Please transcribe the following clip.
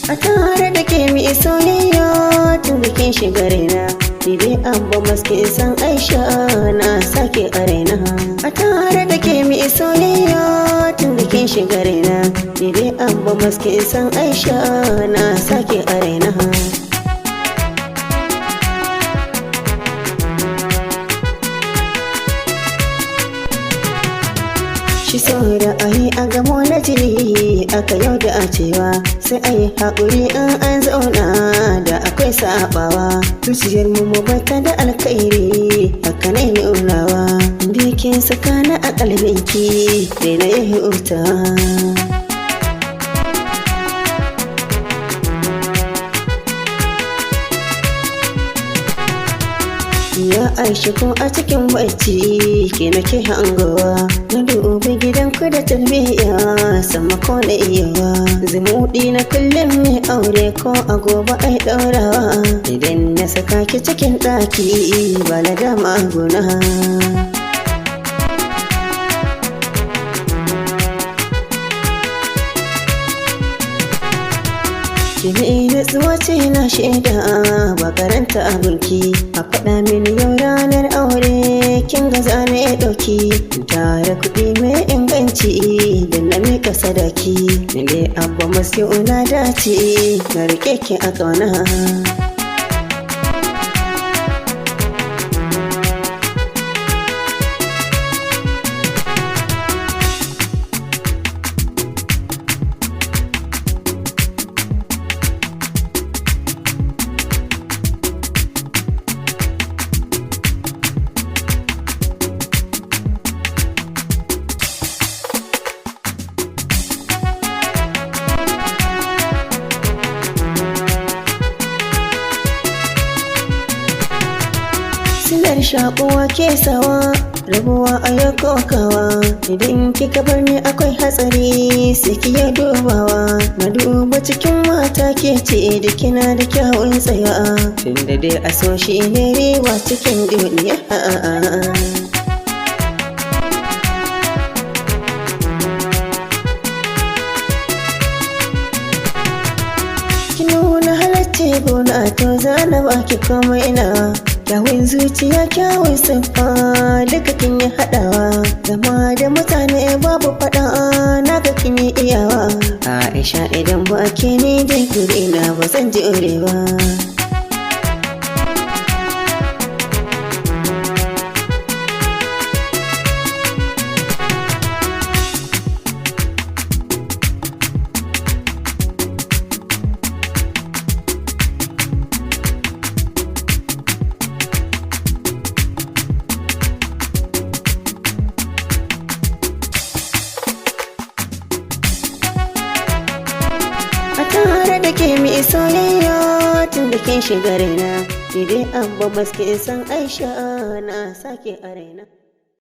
A tare da ke mi soyayya tun da kin shiga raina, ni dai Abba maske san Aisha na sake a raina. A tare da ke mi soyayya tun da kin shiga raina, ni dai Abba maske san Aisha na sake a raina. Shi so da ayi a gamo na jini aka yau da a cewa sai ayi haƙuri in an zauna da akwai saɓawa. Zuciyar mu bata da alkhairi haka ne nunawa, bikin sakana a kalbinki da na yi hurta. Ya Aisha ko a cikin bacci ke nake hangowa, na dubi gidanku da tarbiyya sama ko na iyawa. Zumuɗi na kullum mai aure ko a gobe ai ɗaurawa, idan na saka ki cikin ɗaki ba na dama gona. Kimi natsuwa ce na shaida ba karanta abinki, a faɗa mini yau ranar aure kin ga zane ɗauki. Tare kuɗi mai inganci da na mika sadaki, ni dai Abba masu na dace na rike ki a ƙauna. Silar shakuwa ke sawa rabuwa a yau kokawa, idan kika bar ni akwai hatsari sai ki ya dubawa. Na duba cikin mata ke ce da kina da kyawun tsaya, tunda dai a so shi ne riba cikin duniya. Ki nuna halacce gona to zana baki komai na, kyawun zuciya kyawun siffa duka kin yi haɗawa. Zama da mutane babu faɗa na ga kin yi iyawa. Aisha idan ba ke ni dai guri na ba zan ji ba. Tare da ke mi soyayya tun da kin shiga raina, ni dai Abba maske san Aisha na sake a raina.